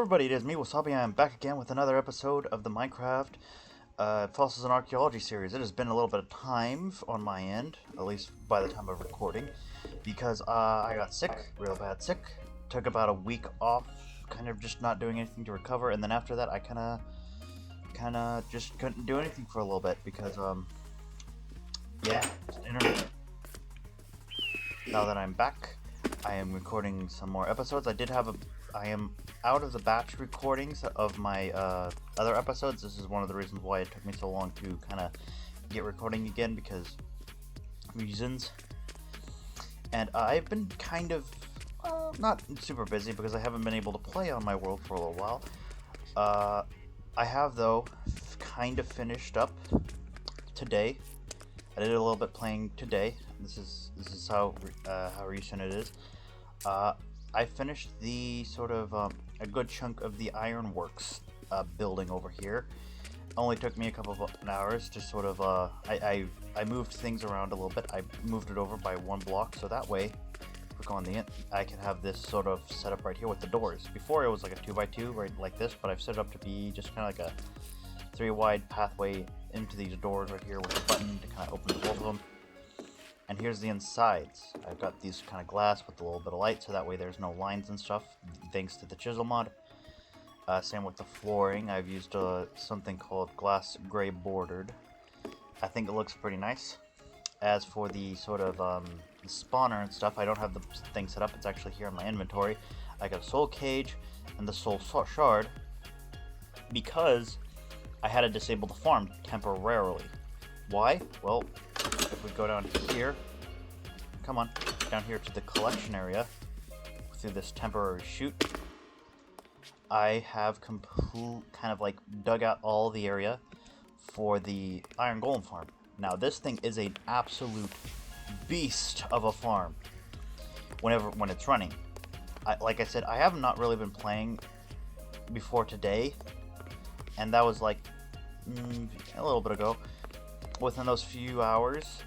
everybody, it is me, Wasabi. I am back again with another episode of the Minecraft Fossils and Archaeology series. It has been a little bit of time on my end, at least by the time of recording, because I got sick, real bad sick. Took about a week off, kind of just not doing anything to recover, and then after that I kind of just couldn't do anything for a little bit because, yeah, just internet. Now that I'm back, I am recording some more episodes. I am out of the batch recordings of my other episodes. This is one of the reasons why it took me so long to kind of get recording again, because reasons. And I've been kind of not super busy because I haven't been able to play on my world for a little while. I have, though, kind of finished up today. I did a little bit playing today. This is how recent it is. I finished the sort of a good chunk of the ironworks building over here. Only took me a couple of hours to sort of I moved things around a little bit. I moved it over by one block, so that way, click on I can have this sort of set up right here with the doors. Before it was like a 2x2 right like this, but I've set it up to be just kind of like a 3-wide pathway into these doors right here with a button to kind of open both of them. And here's the insides. I've got these kind of glass with a little bit of light, so that way there's no lines and stuff, thanks to the chisel mod. Same with the flooring. I've used something called glass gray bordered. I think it looks pretty nice. As for the sort of the spawner and stuff, I don't have the thing set up. It's actually here in my inventory. I got a soul cage and the soul shard because I had to disable the farm temporarily. Why? Well, if we go down here, come on, down here to the collection area, through this temporary chute, I have kind of like dug out all the area for the iron golem farm. Now this thing is an absolute beast of a farm when it's running. Like I said, I have not really been playing before today, and that was like a little bit ago. Within those few hours,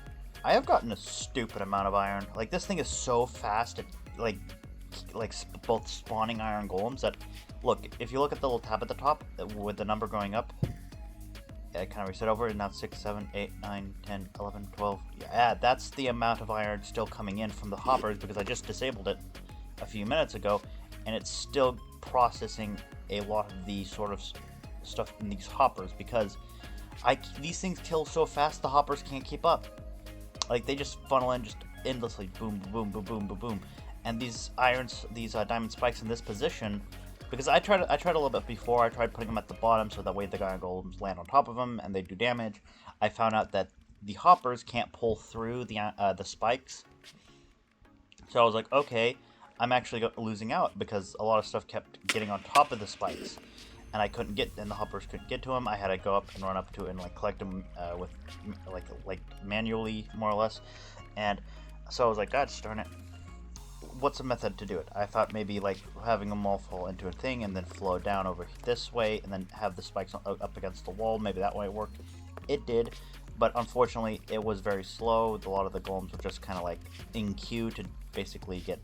I have gotten a stupid amount of iron. Like, this thing is so fast at like both spawning iron golems that, look, if you look at the little tab at the top with the number going up, I kind of reset over, and now 6, 7, 8, 9, 10, 11, 12. Yeah, that's the amount of iron still coming in from the hoppers, because I just disabled it a few minutes ago, and it's still processing a lot of the sort of stuff in these hoppers, because these things kill so fast the hoppers can't keep up. Like, they just funnel in just endlessly, boom, boom, boom, boom, boom, boom. And these diamond spikes in this position, because I tried a little bit before. I tried putting them at the bottom so that way the iron golems land on top of them and they do damage. I found out that the hoppers can't pull through the spikes. So I was like, okay, I'm actually losing out, because a lot of stuff kept getting on top of the spikes. And I couldn't get, and the hoppers couldn't get to them. I had to go up and run up to it and like collect them with like manually, more or less. And so I was like, God darn it, what's a method to do it? I thought maybe like having them all fall into a thing and then flow down over this way, and then have the spikes up against the wall. Maybe that way it worked. It did, but unfortunately it was very slow. A lot of the golems were just kind of like in queue to basically get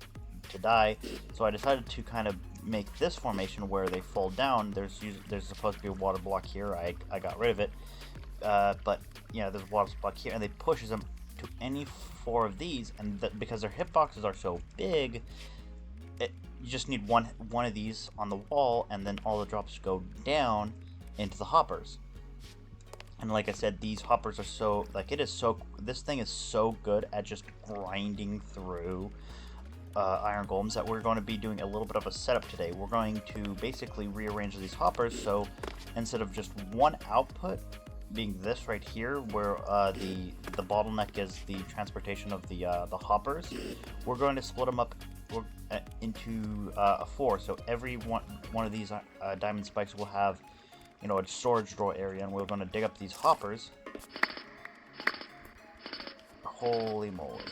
to die. So I decided to kind of make this formation where they fall down. There's supposed to be a water block here. I got rid of it, but yeah, there's a water block here, and they pushes them to any 4 of these, and because their hitboxes are so big, you just need one of these on the wall, and then all the drops go down into the hoppers. And like I said, these hoppers are so, like, this thing is so good at just grinding through iron golems that we're going to be doing a little bit of a setup today. We're going to basically rearrange these hoppers, so instead of just one output being this right here, where the bottleneck is the transportation of the hoppers, we're going to split them up into 4. So every one of these diamond spikes will have, a storage drawer area, and we're going to dig up these hoppers. Holy moly.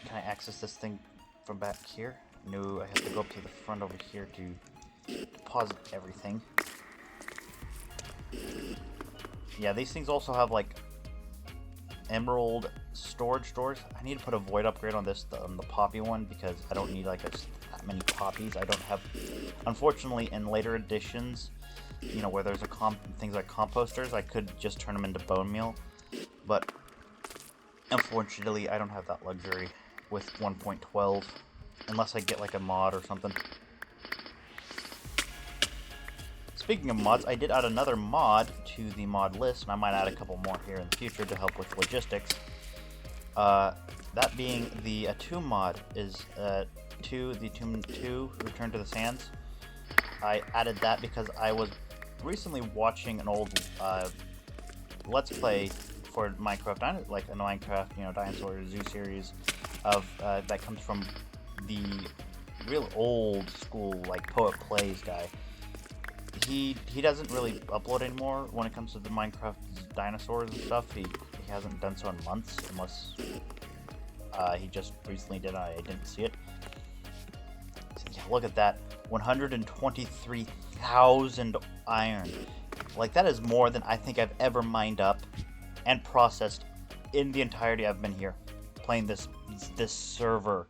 Can I access this thing from back here? No, I have to go up to the front over here to deposit everything. Yeah, these things also have like emerald storage doors. I need to put a void upgrade on this, on the poppy one, because I don't need like that many poppies. I don't have, unfortunately, in later editions, you know, where there's things like composters, I could just turn them into bone meal, but unfortunately, I don't have that luxury with 1.12, unless I get like a mod or something. Speaking of mods, I did add another mod to the mod list, and I might add a couple more here in the future to help with logistics. That being the Tomb mod is the Tomb 2, Return to the Sands. I added that because I was recently watching an old Let's Play for Minecraft, like a Minecraft, you know, Dinosaur Zoo series of that comes from the real old school, like, Poet Plays guy. He doesn't really upload anymore when it comes to the Minecraft dinosaurs and stuff. He hasn't done so in months, unless he just recently did. I didn't see it. So, yeah, look at that, 123,000 iron. Like, that is more than I think I've ever mined up and processed in the entirety I've been here playing this server.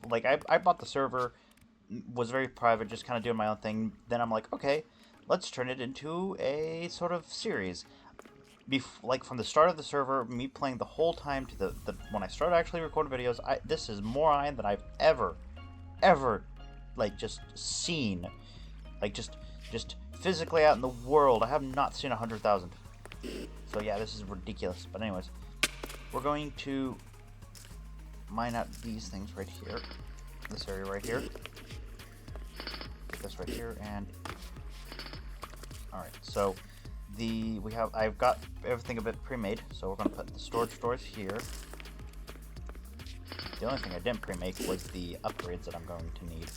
Like I bought the server, was very private, just kind of doing my own thing. Then I'm like, okay, let's turn it into a sort of series. Like, from the start of the server, me playing the whole time to the when I started actually recording videos, this is more iron than I've ever, like, just seen. Like, just physically out in the world, I have not seen 100,000. So yeah, this is ridiculous. But anyways, we're going to mine out these things right here, this area right here, this right here, and alright, so I've got everything a bit pre-made, so we're going to put the storage doors here. The only thing I didn't pre-make was the upgrades that I'm going to need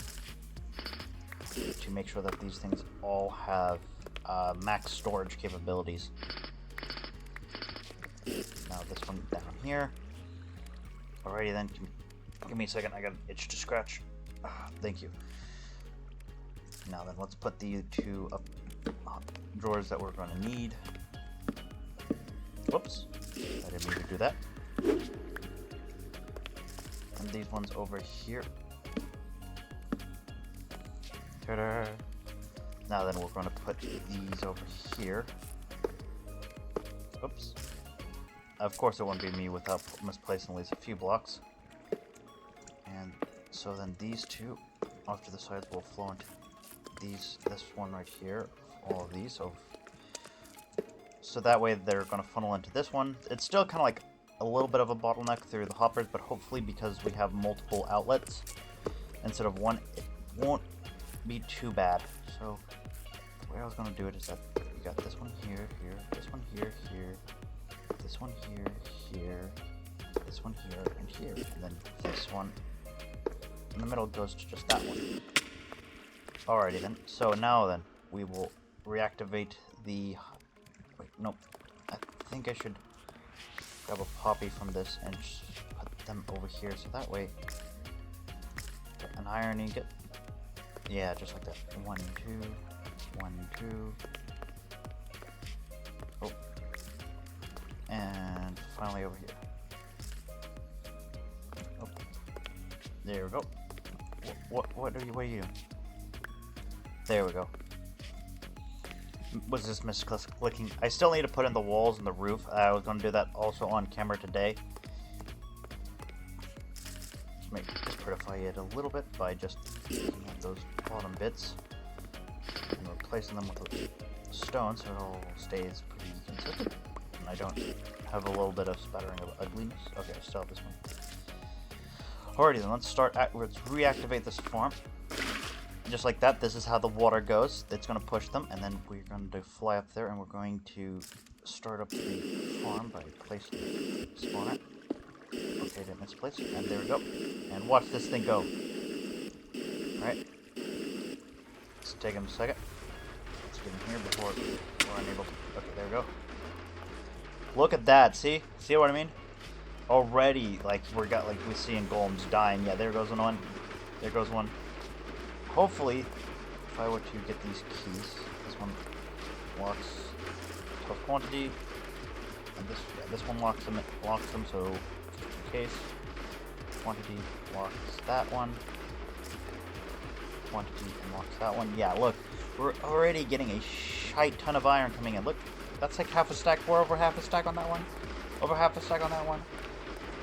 to make sure that these things all have max storage capabilities. Now this one down here. Alrighty then, give me a second, I got an itch to scratch. Thank you. Now then, let's put the two drawers that we're going to need. Whoops, I didn't mean to do that. And these ones over here. Ta-da! Now then, we're going to put these over here. Oops. Of course, it wouldn't be me without misplacing at least a few blocks. And so then these two off to the sides will flow into this one right here, all of these. So that way they're going to funnel into this one. It's still kind of like a little bit of a bottleneck through the hoppers, but hopefully because we have multiple outlets instead of one, it won't be too bad. So the way I was going to do it is that you got this one here, this one here, this one here, this one here, and here, and then this one in the middle goes to just that one. Alrighty then, so now then, we will reactivate the... Wait, nope. I think I should grab a poppy from this and just put them over here, so that way... Get an iron ingot. Yeah, just like that. 1, 2, 1, 2... Oh. And finally over here. Oh. There we go. What are you doing? There we go. Was this misclicking? I still need to put in the walls and the roof. I was going to do that also on camera today. Just prettify it a little bit by just taking out those bottom bits and replacing them with stone so it all stays pretty consistent. And I don't have a little bit of spattering of ugliness. Okay, I still have this one. Alrighty then, let's reactivate this farm. Just like that, this is how the water goes. It's going to push them, and then we're going to fly up there, and we're going to start up the farm by placing the spawner. Okay, didn't misplace it, and there we go. And watch this thing go. Alright. Let's take him a second. Let's get in here before we're unable to... Okay, there we go. Look at that, see? See what I mean? Already, like, we see in golems dying. Yeah, there goes one. There goes one. Hopefully, if I were to get these keys, this one locks tough quantity, and this one locks them, so just in case, quantity locks that one, quantity unlocks that one. Yeah, look, we're already getting a shite ton of iron coming in. Look, that's like half a stack. We're over half a stack on that one. Over half a stack on that one.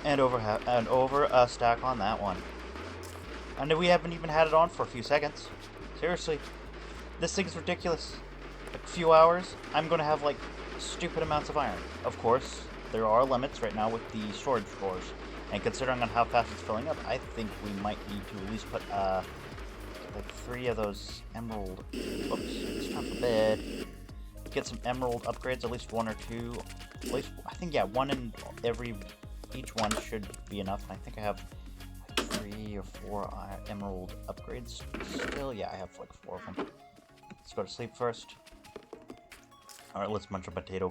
And over a stack on that one. And we haven't even had it on for a few seconds. Seriously. This thing's ridiculous. Like a few hours, I'm going to have like stupid amounts of iron. Of course, there are limits right now with the storage drawers. And considering on how fast it's filling up, I think we might need to at least put like 3 of those emerald. Oops, it's time for bed. Get some emerald upgrades, at least 1 or 2. At least, I think, yeah, 1 in each one should be enough. And I think I have 3 or 4 emerald upgrades still. Yeah, I have like 4 of them. Let's go to sleep first. Alright, let's munch a potato.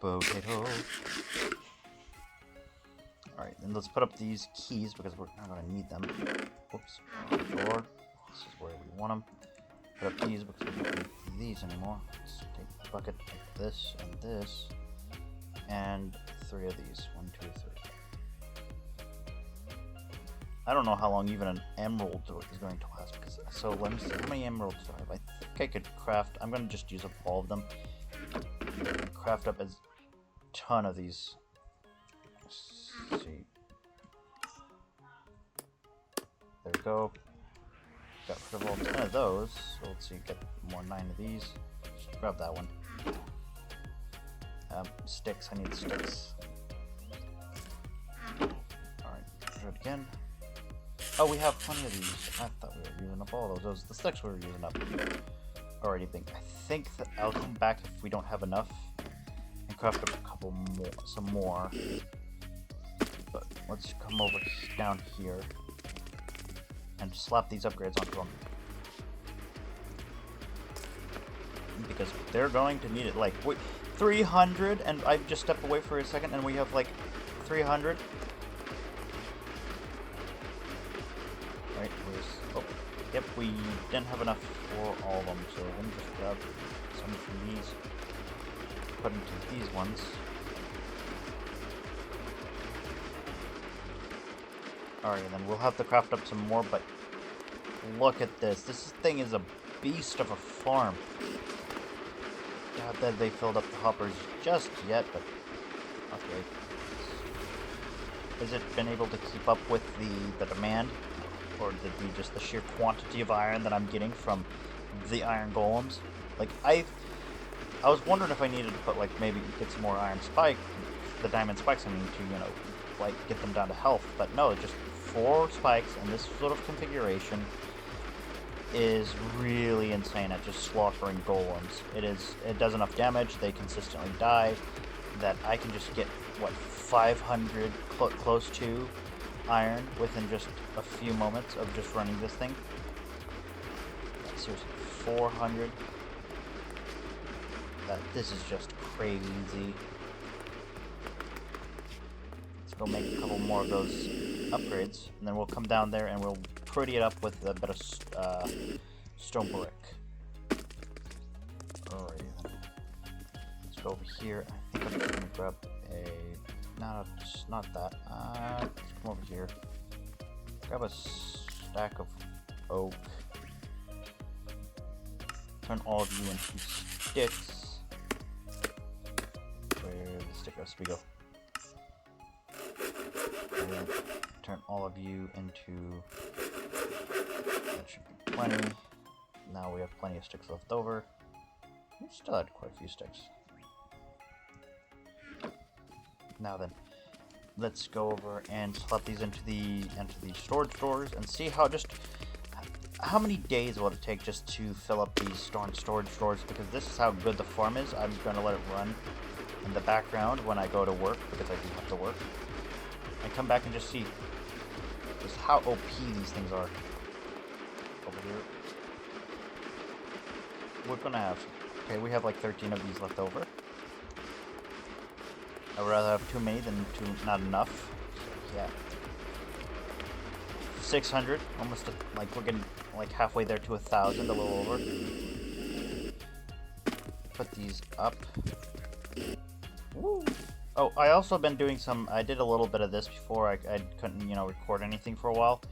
Potato. Alright, then let's put up these keys because we're not going to need them. Whoops. Drawer. This is where we want them. Put up these because we don't need these anymore. Let's take the bucket, take this and this. And 3 of these. 1, 2, 3. I don't know how long even an emerald is going to last. So let me see. How many emeralds do I have? I think I could craft. I'm going to just use up all of them. Craft up a ton of these. Let's see. There we go. Got rid of all 10 of those. So let's see. Get more 9 of these. Just grab that one. Sticks. I need sticks. Alright. Do it again. Oh, we have plenty of these. I thought we were using up all of those. The sticks we were using up already. I think that I'll come back if we don't have enough and craft up a couple more, some more. But let's come over down here and slap these upgrades onto them. Because they're going to need it. Like, wait, 300, and I just stepped away for a second, and we have like 300. Right, oh, yep, we didn't have enough for all of them, so let me just grab some from these, put into these ones. Alright, then we'll have to craft up some more, but look at this. This thing is a beast of a farm. God, that they filled up the hoppers just yet, but okay. Has it been able to keep up with the demand? Or did we just the sheer quantity of iron that I'm getting from the iron golems? Like, I was wondering if I needed to put, like, maybe get some more iron spike, the diamond spikes, I mean, to, you know, like, get them down to health. But no, just 4 spikes in this sort of configuration is really insane at just slaughtering golems. It does enough damage, they consistently die, that I can just get, what, 500, close to iron within just a few moments of just running this thing. Seriously, 400. This is just crazy. Let's go make a couple more of those upgrades, and then we'll come down there and we'll pretty it up with a bit of stone brick. Alright, then. Let's go over here. I think I'm just gonna grab a... No, not that. Let's come over here. Grab a stack of oak. Turn all of you into sticks. Where the stick recipe go? And turn all of you into... That should be plenty. Now we have plenty of sticks left over. We still had quite a few sticks. Now then, let's go over and slap these into the storage drawers and see how many days will it take just to fill up these storage drawers, because this is how good the farm is. I'm going to let it run in the background when I go to work, because I do have to work. I come back and just see just how OP these things are. Over here. We're going to have... Okay, we have like 13 of these left over. I would rather have too many than not enough. So, yeah. 600, almost like we're getting like halfway there to 1,000, a little over. Put these up. Woo. Oh, I also been doing some. I did a little bit of this before. I couldn't, you know, record anything for a while.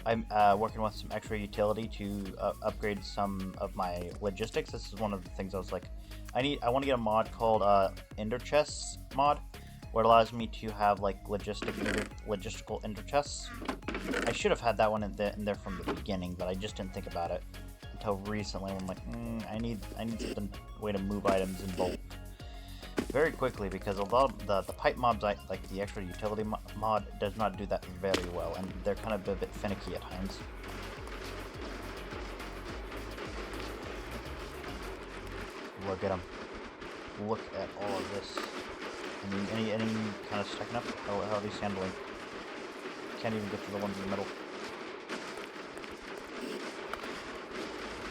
I'm working with some extra utility to upgrade some of my logistics. This is one of the things I was like, I want to get a mod called Ender Chests mod, where it allows me to have like logistical ender chests. I should have had that one in there from the beginning, but I just didn't think about it until recently. I'm like, I need some way to move items in bulk very quickly, because a lot of the pipe mobs, like the extra utility mod, does not do that very well, and they're kind of a bit finicky at times. Look at them. Look at all of this. Any kind of stacking up? How are these handling? Can't even get to the ones in the middle.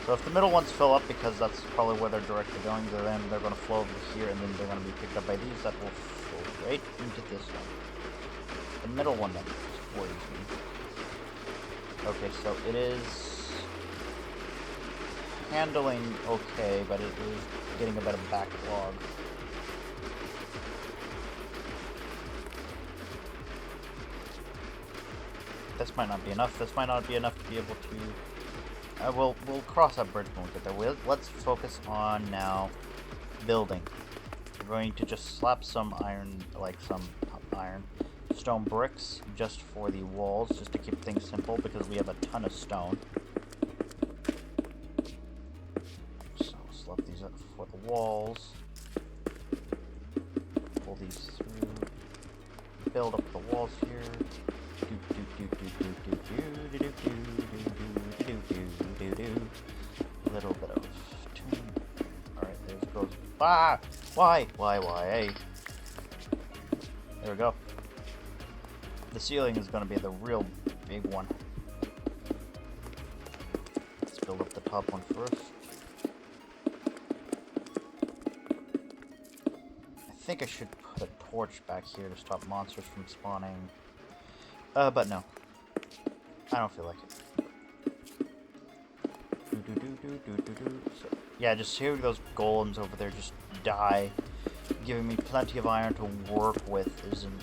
So if the middle ones fill up, because that's probably where they're directly going, then they're going to flow over here, and then they're going to be picked up by these that will flow right into this one. The middle one that worries me. Okay, so it is handling okay, but it is getting a bit of backlog. This might not be enough. This might not be enough to be able to... we'll cross that bridge when we get there. Let's focus on now building. We're going to just slap some iron, like some stone bricks just for the walls, just to keep things simple, because we have a ton of stone. So slap these up for the walls. Pull these through. Build up the walls here. Little bit of tune. Alright, there it goes. Ah! Why? Hey. There we go. The ceiling is going to be the real big one. Let's build up the top one first. I think I should put a torch back here to stop monsters from spawning. But no. I don't feel like it. So, yeah, just hearing those golems over there just die, giving me plenty of iron to work with isn't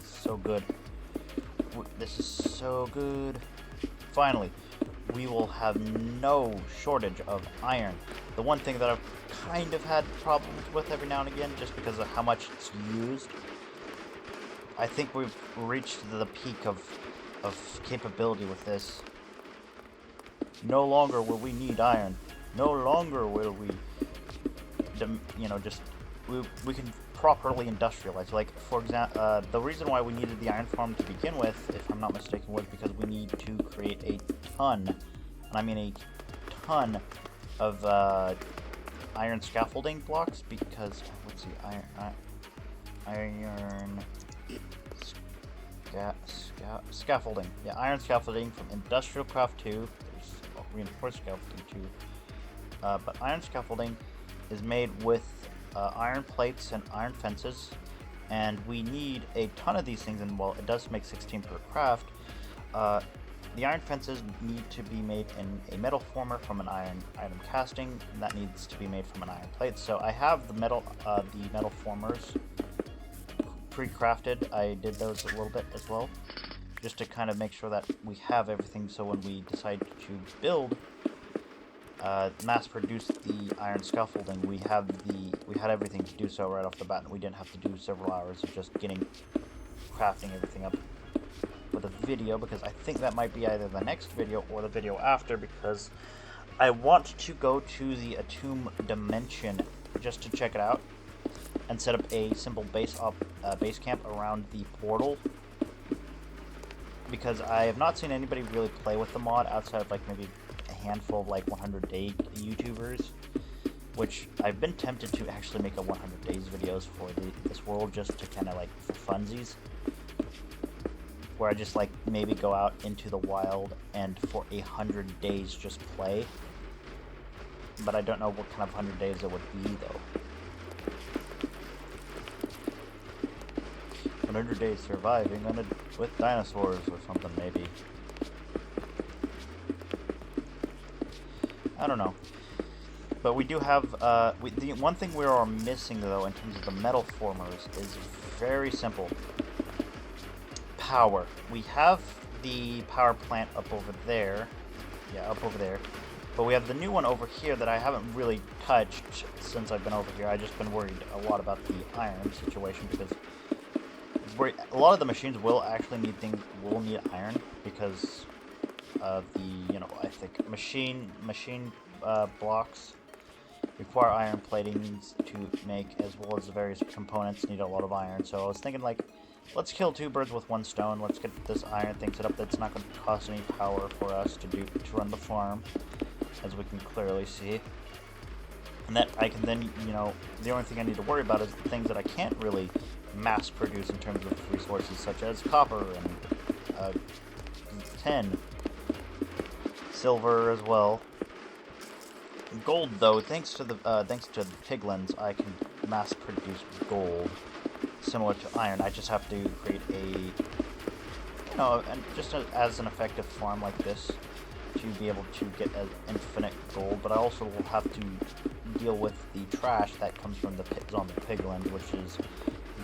so good. This is so good. Finally, we will have no shortage of iron. The one thing that I've kind of had problems with every now and again, just because of how much it's used, I think we've reached the peak of capability with this. No longer will we need iron. No longer will we, we can properly industrialize. Like, for example, the reason why we needed the iron farm to begin with, if I'm not mistaken, was because we need to create a ton, and I mean a ton of iron scaffolding blocks, because, let's see, scaffolding. Yeah, iron scaffolding from Industrial Craft 2. There's reinforced scaffolding 2. But iron scaffolding is made with iron plates and iron fences, and we need a ton of these things, and well, it does make 16 per craft. The iron fences need to be made in a metal former from an iron item casting, and that needs to be made from an iron plate. So I have the metal formers pre-crafted. I did those a little bit as well, just to kind of make sure that we have everything, so when we decide to build, mass produce the iron scaffolding, we had everything to do so right off the bat, and we didn't have to do several hours of just crafting everything up with a video, because I think that might be either the next video or the video after, because I want to go to the Atom Dimension just to check it out and set up a simple base camp around the portal, because I have not seen anybody really play with the mod outside of like maybe a handful of like 100-day YouTubers, which I've been tempted to actually make a 100 days videos for this world, just to kind of like for funsies, where I just like maybe go out into the wild and for 100 days just play, but I don't know what kind of 100 days it would be though. 100 days surviving with dinosaurs or something, maybe. I don't know. But we do have, the one thing we are missing though in terms of the metal formers is very simple. Power. We have the power plant up over there. Yeah, up over there. But we have the new one over here that I haven't really touched since I've been over here. I've just been worried a lot about the iron situation because a lot of the machines will actually need iron because of the, you know, I think machine blocks require iron platings to make, as well as the various components need a lot of iron. So I was thinking, like, let's kill two birds with one stone. Let's get this iron thing set up that's not going to cost any power for us to run the farm, as we can clearly see. And that I can then, you know, the only thing I need to worry about is the things that I can't really mass produce in terms of resources, such as copper and tin, silver as well. Gold, though, thanks to the piglins, I can mass produce gold, similar to iron. I just have to create a, you know, as an effective farm like this to be able to get an infinite gold. But I also will have to deal with the trash that comes from the zombie piglins, which is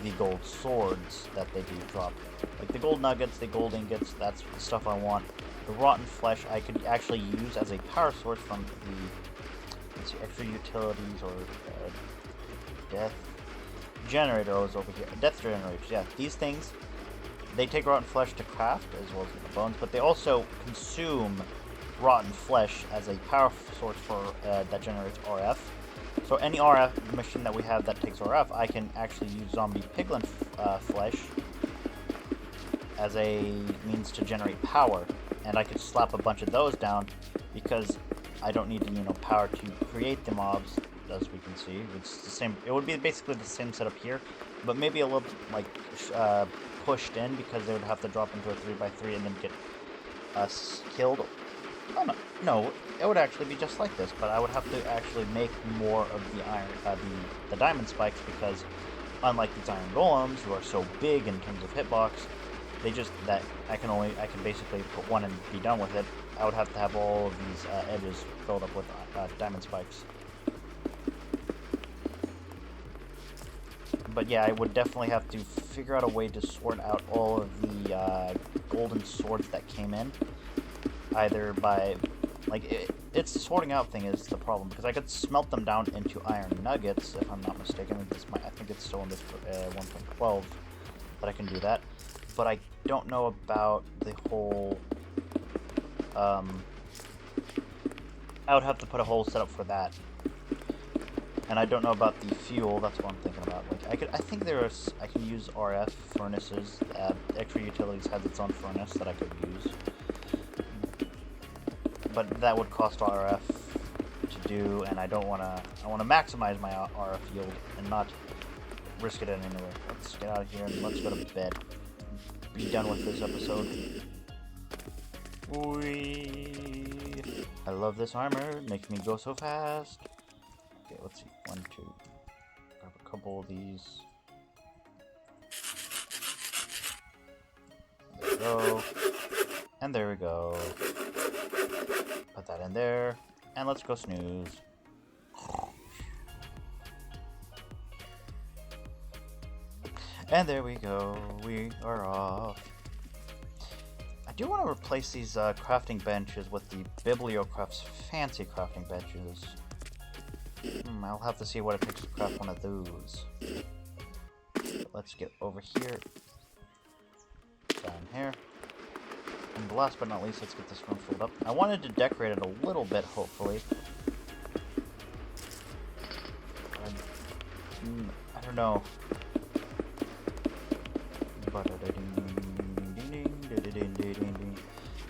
the gold swords that they do drop, like the gold nuggets, the gold ingots. That's the stuff I want. The rotten flesh I could actually use as a power source from the extra utilities or death generators over here. Death generators, yeah. These things, they take rotten flesh to craft as well as the bones, but they also consume rotten flesh as a power source for that generates RF. So any RF machine that we have that takes RF, I can actually use zombie piglin flesh as a means to generate power, and I could slap a bunch of those down because I don't need, you know, power to create the mobs. As we can see, it's the same. It would be basically the same setup here, but maybe a little like pushed in because they would have to drop into a 3x3 and then get us killed. Oh no, it would actually be just like this, but I would have to actually make more of the iron, the diamond spikes, because unlike these iron golems, who are so big in terms of hitbox, I can basically put one and be done with it. I would have to have all of these edges filled up with diamond spikes. But yeah, I would definitely have to figure out a way to sort out all of the golden swords that came in. Either by, like, it's the sorting out thing is the problem, because I could smelt them down into iron nuggets, if I'm not mistaken. I think it's still in this 1.12 that I can do that. But I don't know about the whole, I would have to put a whole setup for that. And I don't know about the fuel. That's what I'm thinking about. Like, I think I can use RF furnaces. Extra Utilities has its own furnace that I could use, but that would cost RF to do, and I don't want to. I want to maximize my RF yield and not risk it in any way. Let's get out of here and let's go to bed. Be done with this episode. Whee! I love this armor. It makes me go so fast. Okay, let's see. 1, 2. Grab a couple of these. There we go. And there we go. Put that in there. And let's go snooze. And there we go. We are off. I do want to replace these crafting benches with the Bibliocraft's fancy crafting benches. I'll have to see what it takes to craft one of those. Let's get over here. Down here. And last but not least, let's get this room filled up. I wanted to decorate it a little bit, hopefully. I don't know.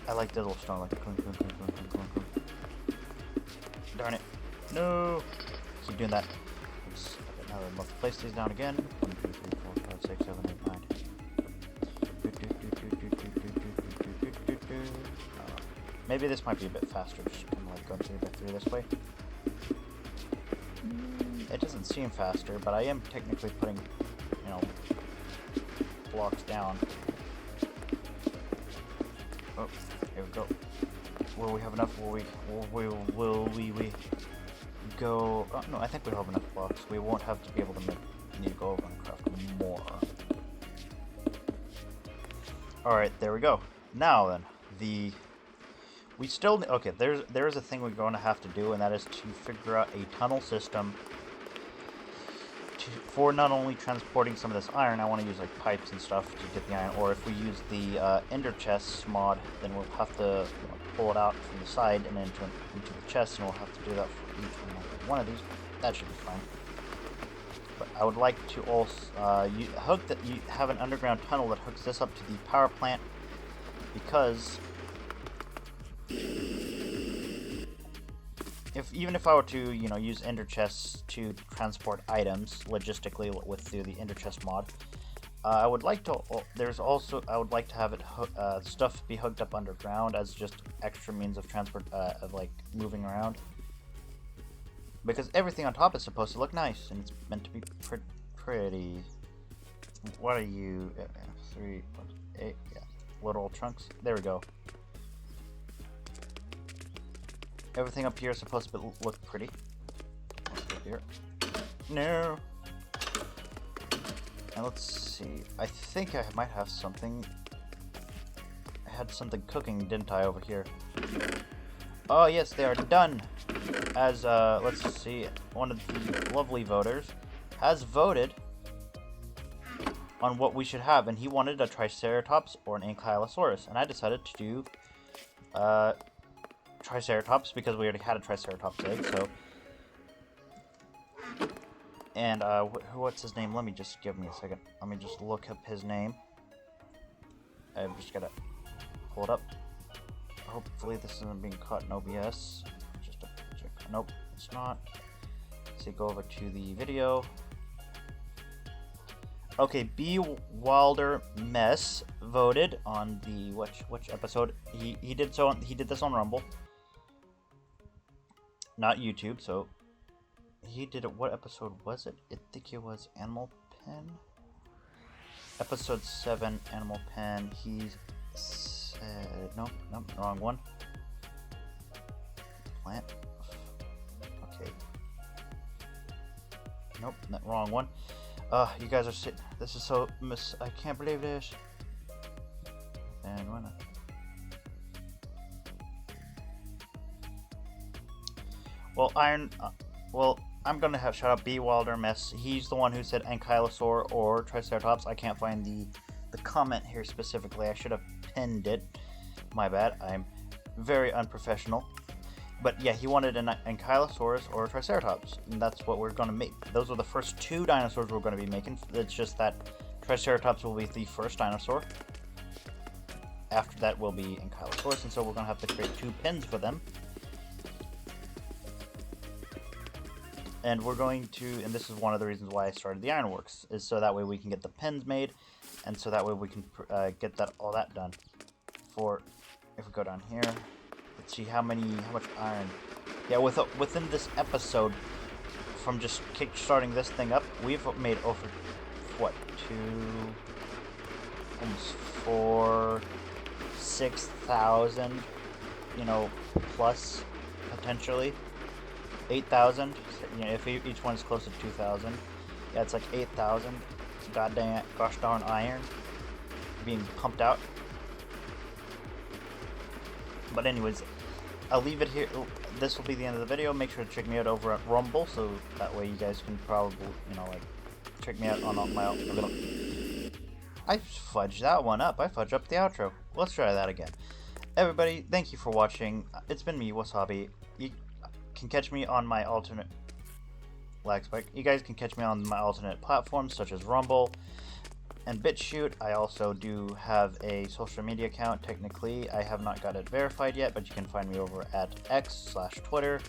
I like the little stone, like clunk, clunk, clunk, clunk, clunk, clunk, clunk. Darn it. No! Keep doing that. Oops. Okay, now let's place these down again. 1, 2, 3, 4, 5, 6, 7, 8, 9. Maybe this might be a bit faster, just kind of like going 3x3 this way. It doesn't seem faster, but I am technically putting, you know, blocks down. Oh, here we go. Will we have enough? Will we go? Oh, no, I think we have enough blocks. We won't have to be able to need to go over and craft more. Alright, there we go. Now then, we still okay. There's a thing we're going to have to do, and that is to figure out a tunnel system for not only transporting some of this iron. I want to use like pipes and stuff to get the iron, or if we use the ender chests mod, then we'll have to pull it out from the side and into the chest, and we'll have to do that for each one of these. That should be fine. But I would like to also you have an underground tunnel that hooks this up to the power plant, because even if I were to use ender chests to transport items logistically through the ender chest mod, I would like to have it stuff be hooked up underground as just extra means of transport, of like moving around, because everything on top is supposed to look nice and it's meant to be pretty. What are you? 3, 8, yeah, little trunks. There we go. Everything up here is supposed to look pretty. Let's go here. No. And let's see. I think I might have something. I had something cooking, didn't I, over here? Oh yes, they are done. As let's see, one of the lovely voters has voted on what we should have, and he wanted a Triceratops or an Ankylosaurus, and I decided to do Triceratops because we already had a Triceratops egg. So, and what's his name? Let me just give me a second. Let me just look up his name. I'm just gotta pull it up. Hopefully this isn't being caught in OBS. Just to check. Nope, it's not. Let's see, go over to the video. Okay, B. Wilder Mess voted on the which episode? He did this on Rumble, not YouTube. So he did it. What episode was it? I think it was Animal Pen. Episode 7, Animal Pen. He said nope, wrong one. Plant. Okay. Nope, wrong one. You guys are this is so I can't believe this. And why not? Well, I'm gonna have shout out B. Wilder Mess. He's the one who said Ankylosaur or Triceratops. I can't find the comment here specifically. I should have pinned it. My bad. I'm very unprofessional. But yeah, he wanted an Ankylosaurus or a Triceratops, and that's what we're going to make. Those are the first 2 dinosaurs we're going to be making. It's just that Triceratops will be the first dinosaur. After that will be Ankylosaurus, and so we're going to have to create 2 pins for them. And we're going to, and this is one of the reasons why I started the Ironworks, is so that way we can get the pins made, and so that way we can get all that done. If we go down here. Let's see how much iron. Yeah, within this episode, from just kick-starting this thing up, we've made over what, almost 6,000, plus potentially 8,000. If each one's close to 2,000, yeah, it's like 8,000. Gosh darn iron being pumped out. But anyways, I'll leave it here. This will be the end of the video. Make sure to check me out over at Rumble, so that way you guys can probably, check me out on my... I fudged that one up. I fudged up the outro. Let's try that again. Everybody, thank you for watching. It's been me, Wasabi. You can catch me on my alternate... Lag spike. You guys can catch me on my alternate platforms, such as Rumble and BitChute. I also do have a social media account. Technically, I have not got it verified yet, but you can find me over at X/Twitter.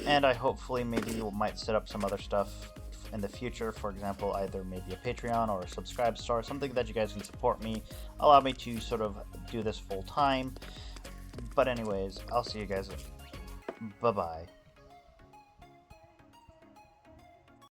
And I hopefully maybe might set up some other stuff in the future. For example, either maybe a Patreon or a subscribe star, something that you guys can support me, allow me to sort of do this full time. But anyways, I'll see you guys. Bye-bye.